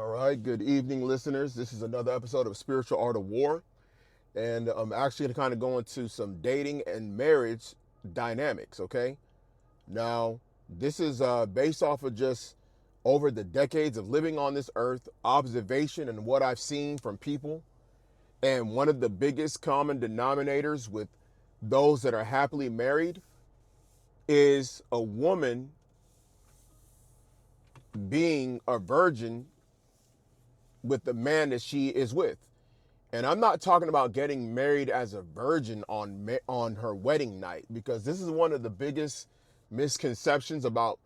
right, good evening, listeners. This is another episode of Spiritual Art of War, and I'm actually going to kind of go into some dating and marriage dynamics, okay? Now, this is based off of just over the decades of living on this earth, observation, and what I've seen from people. And one of the biggest common denominators with those that are happily married is a woman being a virgin with the man that she is with. And I'm not talking about getting married as a virgin on her wedding night, because this is one of the biggest misconceptions about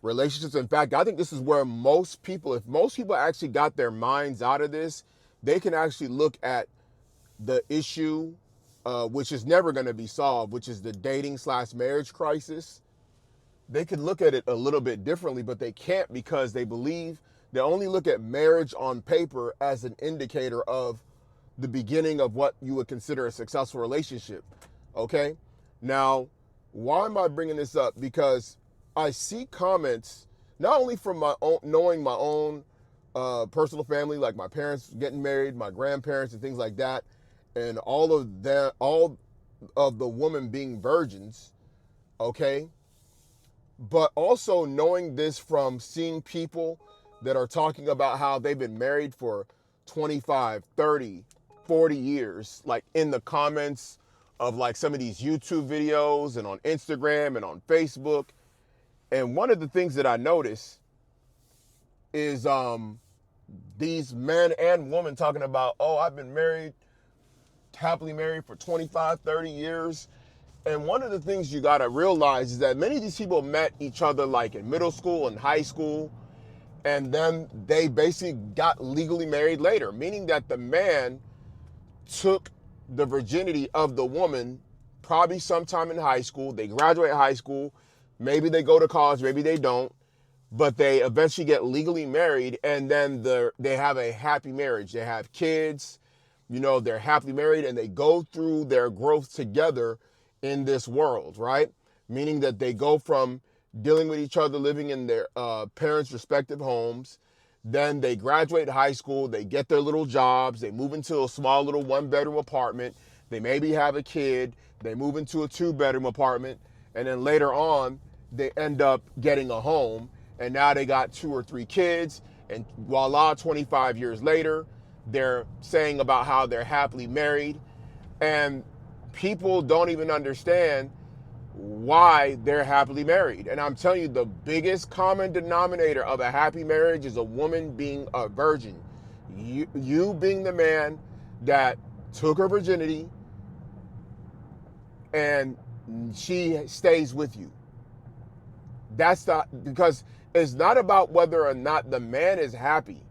relationships. In fact, I think this is where most people, if most people actually got their minds out of this, they can actually look at the issue, which is never going to be solved, which is the dating/marriage crisis. They could look at it a little bit differently, but they can't, because they believe they only look at marriage on paper as an indicator of the beginning of what you would consider a successful relationship. Okay? Now, why am I bringing this up? Because I see comments, not only from my own, knowing my own personal family, like my parents getting married, my grandparents and things like that, and all of the women being virgins, okay? But also knowing this from seeing people that are talking about how they've been married for 25, 30, 40 years, like in the comments of like some of these YouTube videos and on Instagram and on Facebook. And one of the things that I notice is these men and women talking about, oh, I've been happily married for 25, 30 years. And one of the things you got to realize is that many of these people met each other like in middle school and high school, and then they basically got legally married later, meaning that the man took the virginity of the woman probably sometime in high school. They graduate high school, maybe they go to college, maybe they don't, but they eventually get legally married, and then they have a happy marriage. They have kids, they're happily married, and they go through their growth together in this world, right? Meaning that they go from dealing with each other, living in their parents' respective homes. Then they graduate high school, they get their little jobs, they move into a small little one-bedroom apartment, they maybe have a kid, they move into a two-bedroom apartment, and then later on, they end up getting a home, and now they got 2 or 3 kids, and voila, 25 years later, they're saying about how they're happily married, and people don't even understand why they're happily married. And I'm telling you, the biggest common denominator of a happy marriage is a woman being a virgin. You being the man that took her virginity and she stays with you. Because it's not about whether or not the man is happy.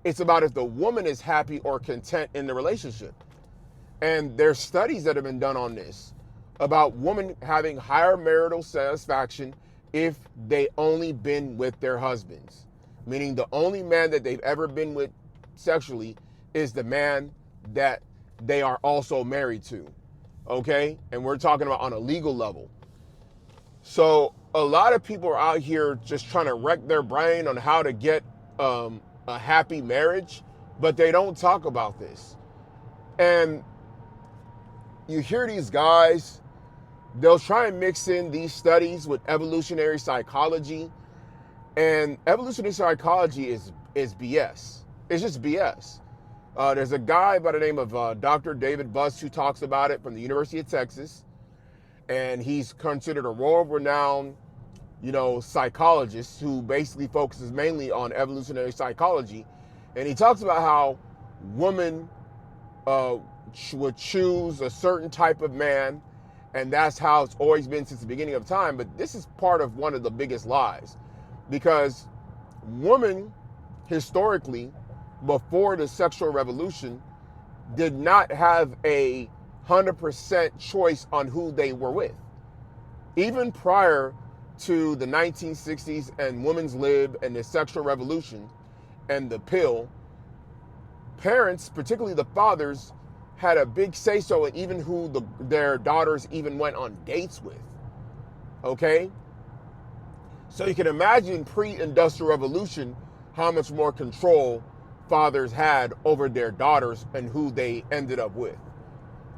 It's about if the woman is happy or content in the relationship. And there's studies that have been done on this about women having higher marital satisfaction if they only been with their husbands. Meaning the only man that they've ever been with sexually is the man that they are also married to. Okay? And we're talking about on a legal level. So a lot of people are out here just trying to wreck their brain on how to get a happy marriage, but they don't talk about this. And you hear these guys, they'll try and mix in these studies with evolutionary psychology, and evolutionary psychology is BS. It's just BS. There's a guy by the name of Dr. David Buss who talks about it from the University of Texas, and he's considered a world-renowned, psychologist who basically focuses mainly on evolutionary psychology, and he talks about how women would choose a certain type of man, and that's how it's always been since the beginning of time. But this is part of one of the biggest lies, because women historically, before the sexual revolution, did not have 100% choice on who they were with. Even prior to the 1960s and women's lib and the sexual revolution and the pill, parents, particularly the fathers, had a big say-so in even who their daughters even went on dates with, okay? So you can imagine pre-industrial revolution how much more control fathers had over their daughters and who they ended up with.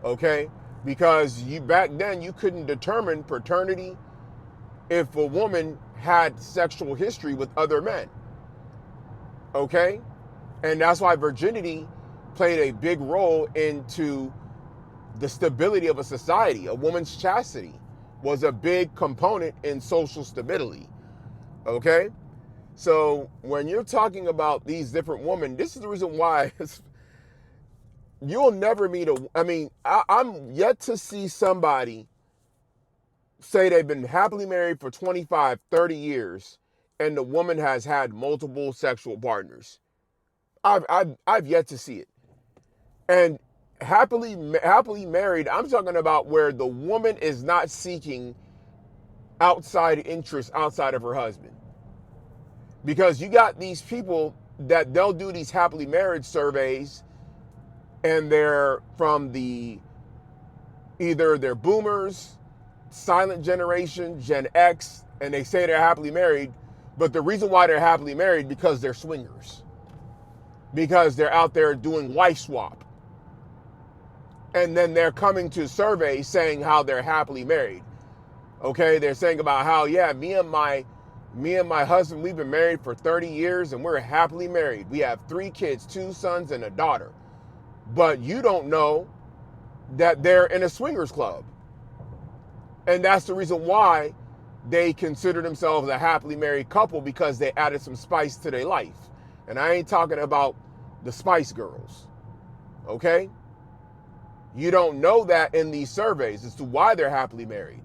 Okay? Because back then you couldn't determine paternity if a woman had sexual history with other men. Okay? And that's why virginity played a big role into the stability of a society. A woman's chastity was a big component in social stability. Okay? So when you're talking about these different women, this is the reason why you'll never meet I'm yet to see somebody say they've been happily married for 25, 30 years and the woman has had multiple sexual partners. I've yet to see it. And happily married, I'm talking about where the woman is not seeking outside interests outside of her husband. Because you got these people that they'll do these happily married surveys and they're from either they're boomers, silent generation, Gen X, and they say they're happily married, but the reason why they're happily married because they're swingers. Because they're out there doing wife swap. And then they're coming to surveys saying how they're happily married. Okay, they're saying about how, yeah, me and my husband, we've been married for 30 years and we're happily married. We have 3 kids, 2 sons and a daughter. But you don't know that they're in a swingers club. And that's the reason why they consider themselves a happily married couple, because they added some spice to their life. And I ain't talking about the Spice Girls. Okay? You don't know that in these surveys as to why they're happily married.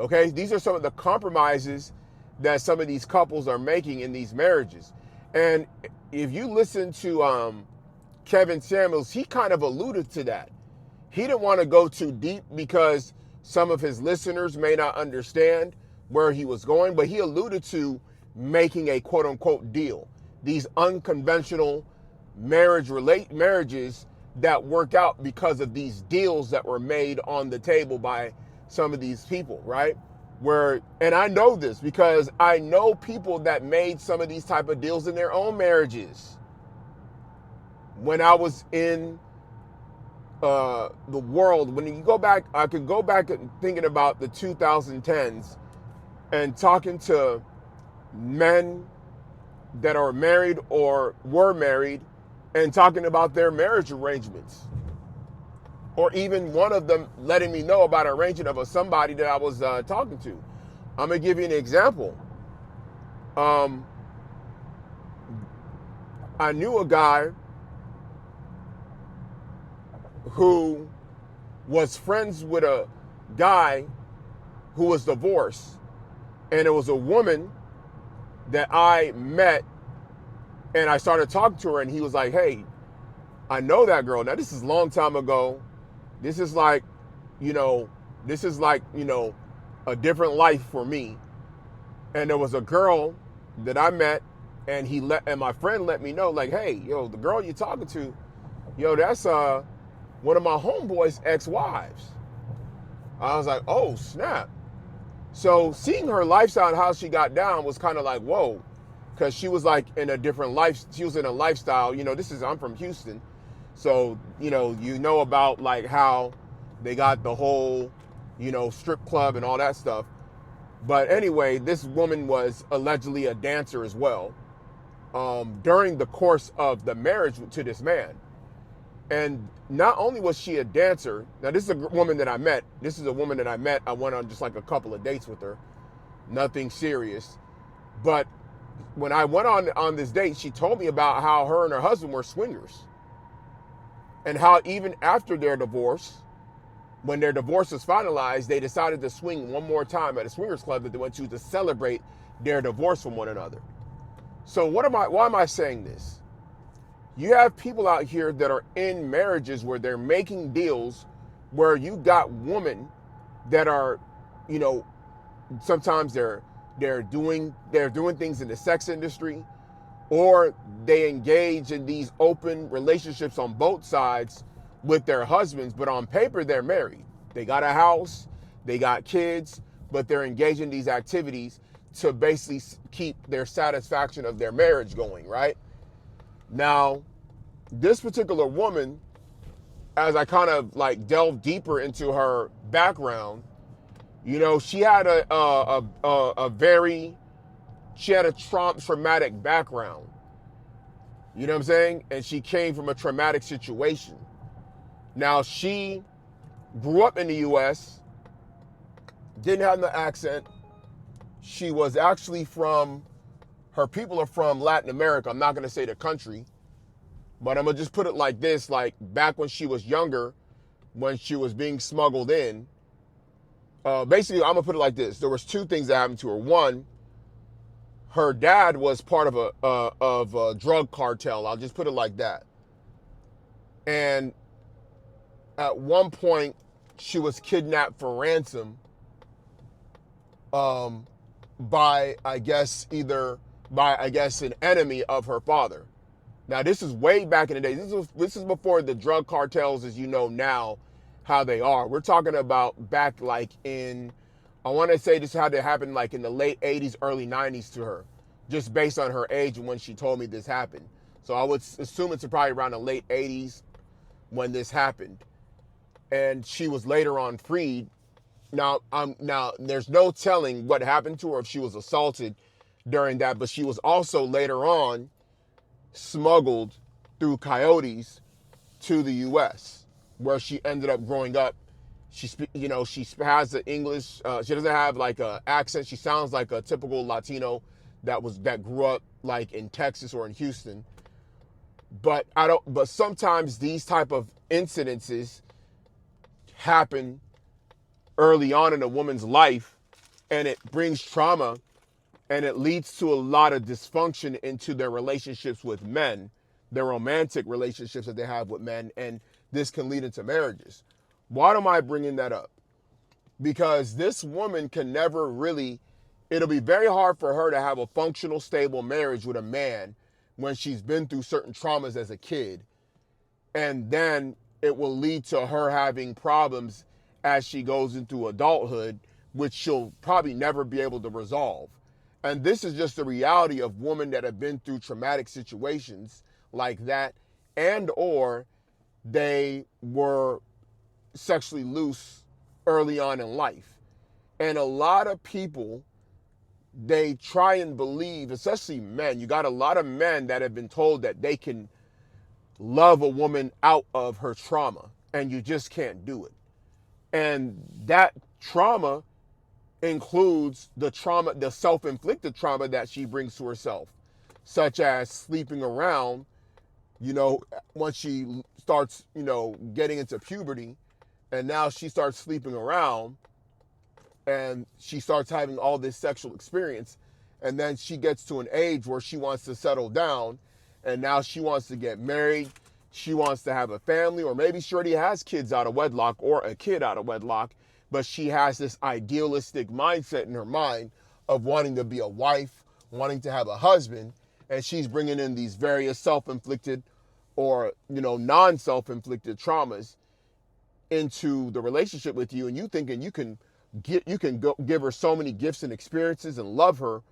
Okay? These are some of the compromises that some of these couples are making in these marriages. And if you listen to Kevin Samuels, he kind of alluded to that. He didn't want to go too deep because some of his listeners may not understand where he was going, but he alluded to making a quote unquote deal. These unconventional marriages that work out because of these deals that were made on the table by some of these people, right? And I know this because I know people that made some of these type of deals in their own marriages. When I was in the world, when you go back, I could go back and thinking about the 2010s and talking to men that are married or were married and talking about their marriage arrangements. Or even one of them letting me know about an arrangement of somebody that I was talking to. I'm going to give you an example. I knew a guy who was friends with a guy who was divorced. And it was a woman that I met and I started talking to her and he was like, hey, I know that girl. Now this is a long time ago. This is like, a different life for me. And there was a girl that I met and my friend let me know, like, hey, the girl you're talking to, that's one of my homeboy's ex-wives. I was like, oh, snap. So seeing her lifestyle and how she got down was kind of like, whoa, because she was like in a different life. She was in a lifestyle, I'm from Houston. So, about like how they got the whole, strip club and all that stuff. But anyway, this woman was allegedly a dancer as well during the course of the marriage to this man. And not only was she a dancer, now this is a woman that I met. This is a woman that I met. I went on just like a couple of dates with her. Nothing serious. But when I went on this date, she told me about how her and her husband were swingers. And how even after their divorce, when their divorce was finalized, they decided to swing one more time at a swingers club that they went to celebrate their divorce from one another. So why am I saying this? You have people out here that are in marriages where they're making deals where you got women that are, sometimes they're doing things in the sex industry, or they engage in these open relationships on both sides with their husbands, but on paper they're married. They got a house, they got kids, but they're engaged in these activities to basically keep their satisfaction of their marriage going, right? Now, this particular woman, as I kind of like delved deeper into her background, you know, she had she had a traumatic background. You know what I'm saying? And she came from a traumatic situation. Now, she grew up in the U.S., didn't have no accent. She was actually her people are from Latin America. I'm not going to say the country, but I'm going to just put it like this. Like, back when she was younger, when she was being smuggled in, basically, I'm going to put it like this. There was two things that happened to her. One, her dad was part of a drug cartel. I'll just put it like that. And at one point, she was kidnapped for ransom by, I guess, an enemy of her father. Now, this is way back in the day. This is before the drug cartels, as you know now, how they are. We're talking about back like in, I want to say this had to happen like in the late 80s, early 90s to her, just based on her age and when she told me this happened. So I would assume it's probably around the late 80s when this happened. And she was later on freed. Now there's no telling what happened to her if she was assaulted during that, but she was also later on smuggled through coyotes to the U.S., where she ended up growing up. She has the English. She doesn't have like a accent. She sounds like a typical Latino that grew up like in Texas or in Houston. But sometimes these type of incidences happen early on in a woman's life, and it brings trauma, and it leads to a lot of dysfunction into their relationships with men, their romantic relationships that they have with men, and this can lead into marriages. Why am I bringing that up? Because this woman can never really, it'll be very hard for her to have a functional, stable marriage with a man when she's been through certain traumas as a kid. And then it will lead to her having problems as she goes into adulthood, which she'll probably never be able to resolve. And this is just the reality of women that have been through traumatic situations like that, and or they were sexually loose early on in life. And a lot of people, they try and believe, especially men, you got a lot of men that have been told that they can love a woman out of her trauma, and you just can't do it. And that trauma includes the self-inflicted trauma that she brings to herself, such as sleeping around, once she starts, getting into puberty, and now she starts sleeping around, and she starts having all this sexual experience, and then she gets to an age where she wants to settle down, and now she wants to get married, she wants to have a family, or maybe she already has kids out of wedlock or a kid out of wedlock, but she has this idealistic mindset in her mind of wanting to be a wife, wanting to have a husband, and she's bringing in these various self-inflicted or, non-self-inflicted traumas into the relationship with you, and you thinking you can give her so many gifts and experiences and love her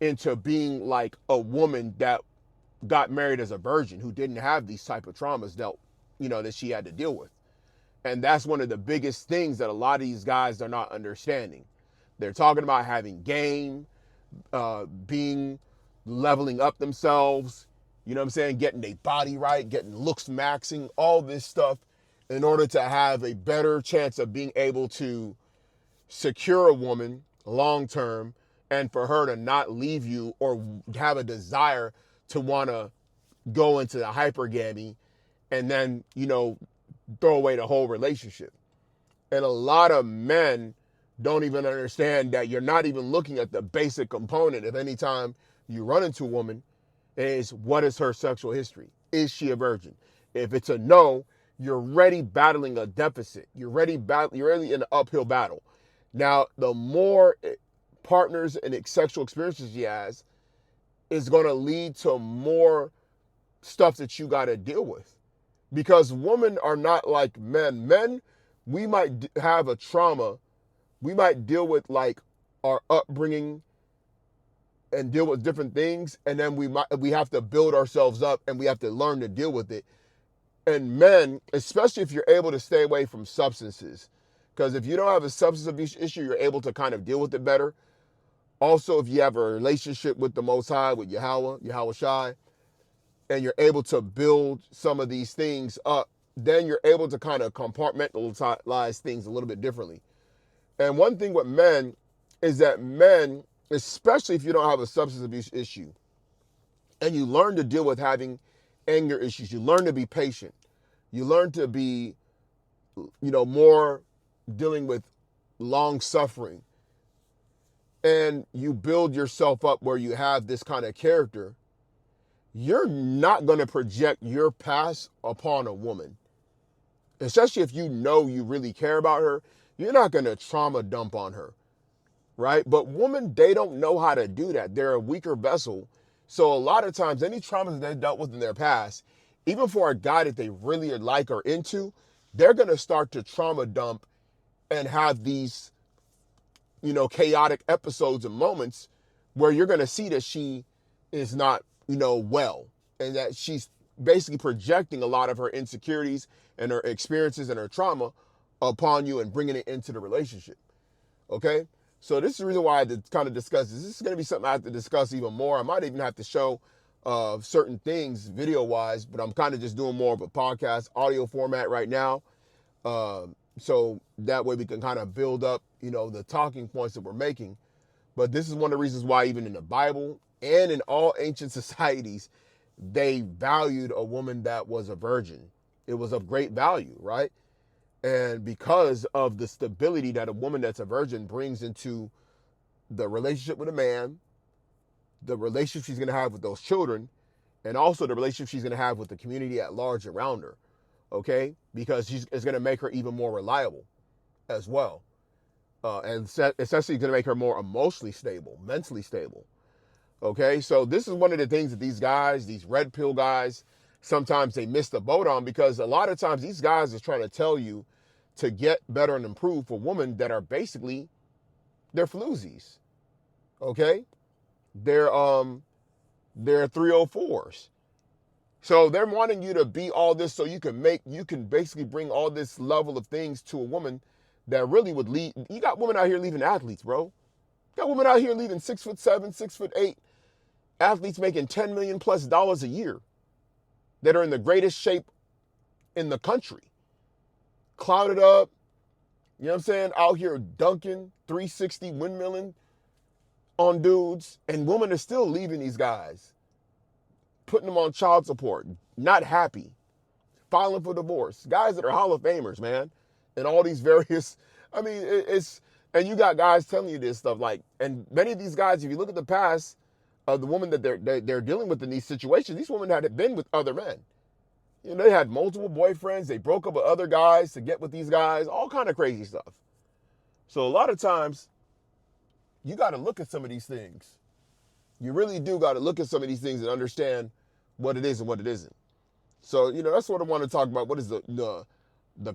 into being like a woman that got married as a virgin who didn't have these type of traumas that she had to deal with. And that's one of the biggest things that a lot of these guys are not understanding. They're talking about having game, leveling up themselves, getting their body right, getting looks maxing, all this stuff in order to have a better chance of being able to secure a woman long term, and for her to not leave you or have a desire to want to go into the hypergamy and then, throw away the whole relationship. And a lot of men don't even understand that you're not even looking at the basic component of any time you run into a woman is, what is her sexual history? Is she a virgin? If it's a no, you're already battling a deficit. You're already in an uphill battle. Now, the more partners and sexual experiences she has is going to lead to more stuff that you got to deal with. Because women are not like men. Men, we might have a trauma. We might deal with like our upbringing and deal with different things, and then we have to build ourselves up and we have to learn to deal with it. And men, especially if you're able to stay away from substances, because if you don't have a substance abuse issue, you're able to kind of deal with it better. Also, if you have a relationship with the Most High, with Yahweh Shai, and you're able to build some of these things up, then you're able to kind of compartmentalize things a little bit differently. And one thing with men is that men, especially if you don't have a substance abuse issue, and you learn to deal with having anger issues, you learn to be patient, you learn to be, more dealing with long suffering, and you build yourself up where you have this kind of character, you're not going to project your past upon a woman. Especially if you know you really care about her, you're not going to trauma dump on her, right? But women, they don't know how to do that. They're a weaker vessel. So a lot of times, any traumas they dealt with in their past, even for a guy that they really like or into, they're going to start to trauma dump and have these, chaotic episodes and moments where you're going to see that she is not, well, and that she's basically projecting a lot of her insecurities and her experiences and her trauma upon you and bringing it into the relationship. Okay? So this is the reason why I had to kind of discuss this. This is going to be something I have to discuss even more. I might even have to show certain things video-wise, but I'm kind of just doing more of a podcast audio format right now. So that way we can kind of build up, the talking points that we're making. But this is one of the reasons why even in the Bible and in all ancient societies, they valued a woman that was a virgin. It was of great value, right? And because of the stability that a woman that's a virgin brings into the relationship with a man, the relationship she's going to have with those children, and also the relationship she's going to have with the community at large around her, okay? Because it's going to make her even more reliable as well. And essentially going to make her more emotionally stable, mentally stable. Okay, so this is one of the things that these guys, these red pill guys, sometimes they miss the boat on, because a lot of times these guys are trying to tell you to get better and improve for women that are basically, they're floozies. Okay, they're 304s. So they're wanting you to be all this so you can basically bring all this level of things to a woman that really would lead. You got women out here leaving athletes, bro. You got women out here leaving 6'7", 6'8" athletes making $10 million plus a year that are in the greatest shape in the country. Clouded up, you know what I'm saying? Out here dunking, 360 windmilling on dudes, and women are still leaving these guys, putting them on child support, not happy, filing for divorce. Guys that are Hall of Famers, man, and all these various, and you got guys telling you this stuff, and many of these guys, if you look at the past, the woman that they're dealing with in these situations, these women had been with other men. They had multiple boyfriends. They broke up with other guys to get with these guys, all kind of crazy stuff. So a lot of times, you got to look at some of these things. You really do got to look at some of these things and understand what it is and what it isn't. So, that's what I want to talk about. What is the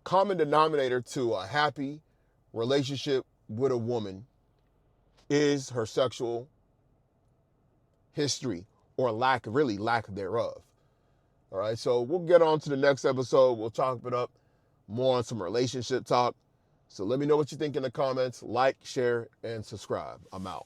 common denominator to a happy relationship with a woman is her sexual history or lack thereof. All right, so we'll get on to the next episode. We'll talk it up more on some relationship talk. So let me know what you think in the comments. Like, share, and subscribe. I'm out.